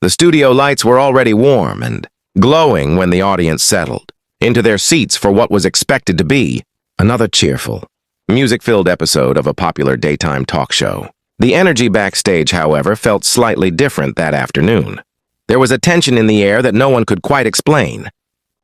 The studio lights were already warm and glowing when the audience settled into their seats for what was expected to be another cheerful, music-filled episode of a popular daytime talk show. The energy backstage, however, felt slightly different that afternoon. There was a tension in the air that no one could quite explain.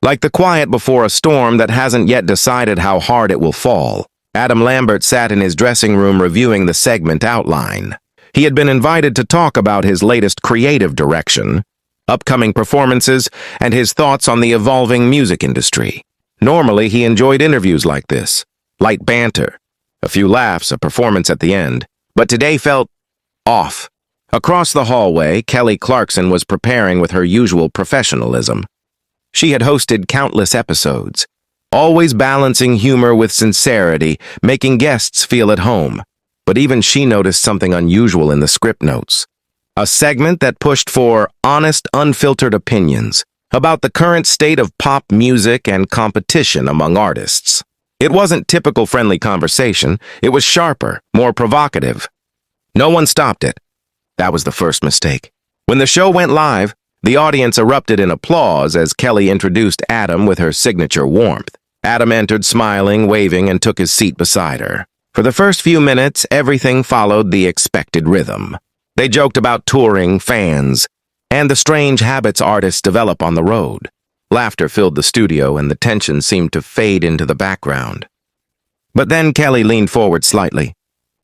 Like the quiet before a storm that hasn't yet decided how hard it will fall. Adam Lambert sat in his dressing room reviewing the segment outline. He had been invited to talk about his latest creative direction, upcoming performances, and his thoughts on the evolving music industry. Normally, he enjoyed interviews like this. Light banter, a few laughs, a performance at the end. But today felt off. Across the hallway, Kelly Clarkson was preparing with her usual professionalism. She had hosted countless episodes, always balancing humor with sincerity, making guests feel at home. But even she noticed something unusual in the script notes. A segment that pushed for honest, unfiltered opinions about the current state of pop music and competition among artists. It wasn't typical friendly conversation. It was sharper, more provocative. No one stopped it. That was the first mistake. When the show went live, the audience erupted in applause as Kelly introduced Adam with her signature warmth. Adam entered smiling, waving, and took his seat beside her. For the first few minutes, everything followed the expected rhythm. They joked about touring, fans, and the strange habits artists develop on the road. Laughter filled the studio and the tension seemed to fade into the background. But then Kelly leaned forward slightly,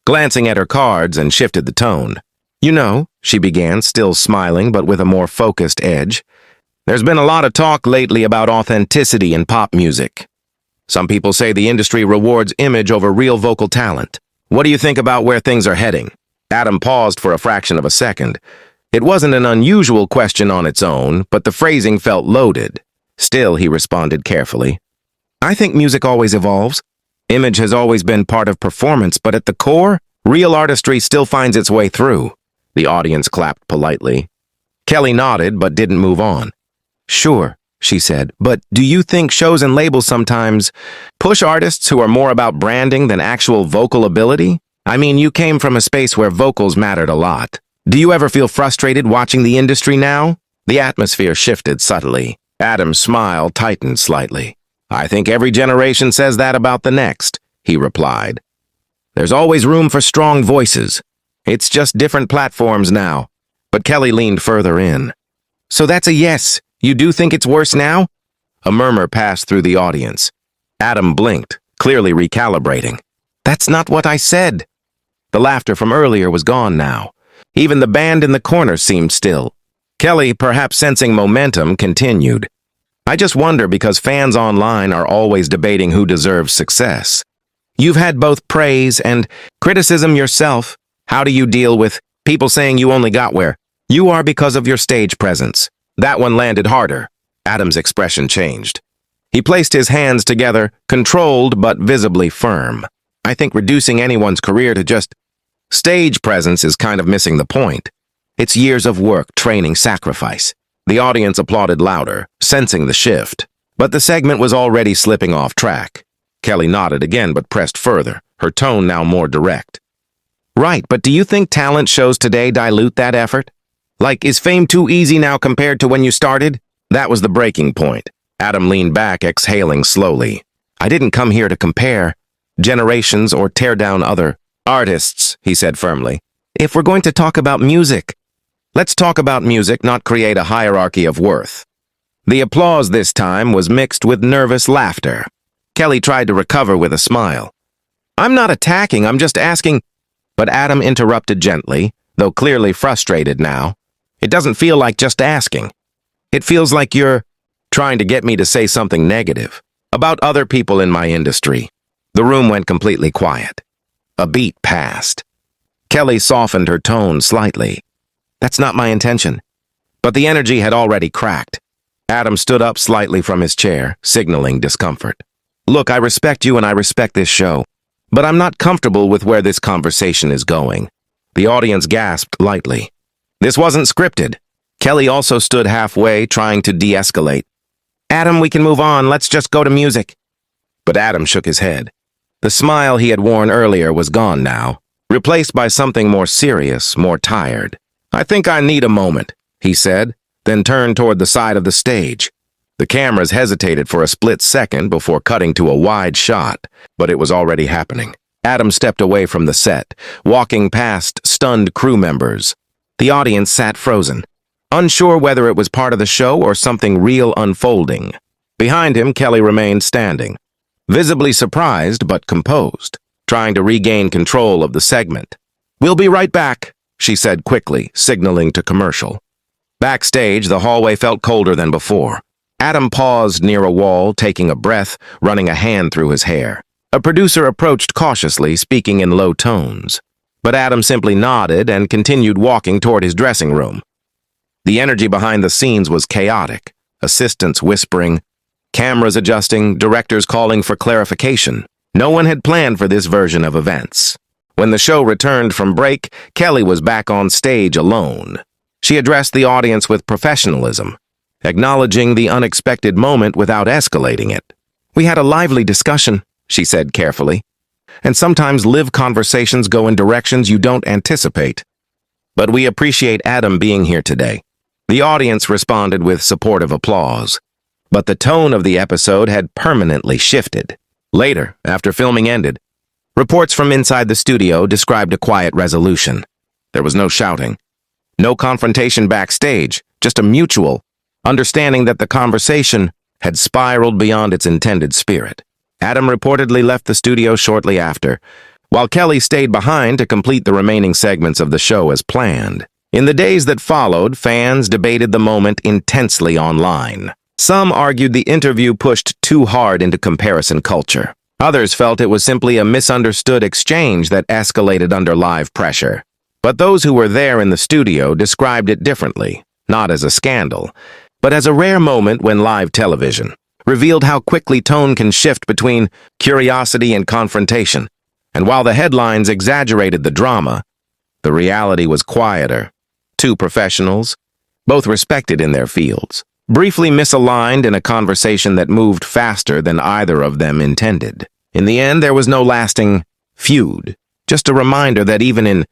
glancing at her cards, and shifted the tone. "You know," she began, still smiling but with a more focused edge, "there's been a lot of talk lately about authenticity in pop music. Some people say the industry rewards image over real vocal talent. What do you think about where things are heading?" Adam paused for a fraction of a second. It wasn't an unusual question on its own, but the phrasing felt loaded. Still, he responded carefully. "I think music always evolves. Image has always been part of performance, but at the core, real artistry still finds its way through." The audience clapped politely. Kelly nodded but didn't move on. "Sure," she said, "but do you think shows and labels sometimes push artists who are more about branding than actual vocal ability? I mean, you came from a space where vocals mattered a lot. Do you ever feel frustrated watching the industry now?" The atmosphere shifted subtly. Adam's smile tightened slightly. "I think every generation says that about the next," he replied. "There's always room for strong voices. It's just different platforms now." But Kelly leaned further in. "So that's a yes. You do think it's worse now?" A murmur passed through the audience. Adam blinked, clearly recalibrating. "That's not what I said." The laughter from earlier was gone now. Even the band in the corner seemed still. Kelly, perhaps sensing momentum, continued. "I just wonder because fans online are always debating who deserves success. You've had both praise and criticism yourself. How do you deal with people saying you only got where you are because of your stage presence?" That one landed harder. Adam's expression changed. He placed his hands together, controlled but visibly firm. "I think reducing anyone's career to just stage presence is kind of missing the point. It's years of work, training, sacrifice." The audience applauded louder, sensing the shift. But the segment was already slipping off track. Kelly nodded again but pressed further, her tone now more direct. "Right, but do you think talent shows today dilute that effort? Like, is fame too easy now compared to when you started?" That was the breaking point. Adam leaned back, exhaling slowly. "I didn't come here to compare generations or tear down other artists," he said firmly. "If we're going to talk about music, let's talk about music, not create a hierarchy of worth." The applause this time was mixed with nervous laughter. Kelly tried to recover with a smile. "I'm not attacking, I'm just asking." But Adam interrupted gently, though clearly frustrated now. "It doesn't feel like just asking. It feels like you're trying to get me to say something negative about other people in my industry." The room went completely quiet. A beat passed. Kelly softened her tone slightly. "That's not my intention." But the energy had already cracked. Adam stood up slightly from his chair, signaling discomfort. "Look, I respect you and I respect this show, but I'm not comfortable with where this conversation is going." The audience gasped lightly. This wasn't scripted. Kelly also stood halfway, trying to de-escalate. "Adam, we can move on. Let's just go to music." But Adam shook his head. The smile he had worn earlier was gone now, replaced by something more serious, more tired. "I think I need a moment." he said, then turned toward the side of the stage. The cameras hesitated for a split second before cutting to a wide shot, but it was already happening. Adam stepped away from the set, walking past stunned crew members. The audience sat frozen, unsure whether it was part of the show or something real unfolding. Behind him, Kelly remained standing, visibly surprised but composed, trying to regain control of the segment. "We'll be right back," she said quickly, signaling to commercial. Backstage, the hallway felt colder than before. Adam paused near a wall, taking a breath, running a hand through his hair. A producer approached cautiously, speaking in low tones. But Adam simply nodded and continued walking toward his dressing room. The energy behind the scenes was chaotic. Assistants whispering, cameras adjusting, directors calling for clarification. No one had planned for this version of events. When the show returned from break, Kelly was back on stage alone. She addressed the audience with professionalism, acknowledging the unexpected moment without escalating it. "We had a lively discussion," she said carefully, "and sometimes live conversations go in directions you don't anticipate. But we appreciate Adam being here today." The audience responded with supportive applause. But the tone of the episode had permanently shifted. Later, after filming ended, reports from inside the studio described a quiet resolution. There was no shouting, no confrontation backstage, just a mutual understanding that the conversation had spiraled beyond its intended spirit. Adam reportedly left the studio shortly after, while Kelly stayed behind to complete the remaining segments of the show as planned. In the days that followed, fans debated the moment intensely online. Some argued the interview pushed too hard into comparison culture. Others felt it was simply a misunderstood exchange that escalated under live pressure. But those who were there in the studio described it differently, not as a scandal, but as a rare moment when live television revealed how quickly tone can shift between curiosity and confrontation. And while the headlines exaggerated the drama, the reality was quieter. Two professionals, both respected in their fields, briefly misaligned in a conversation that moved faster than either of them intended. In the end, there was no lasting feud, just a reminder that even in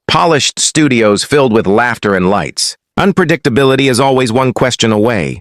polished studios filled with laughter and lights, unpredictability is always one question away.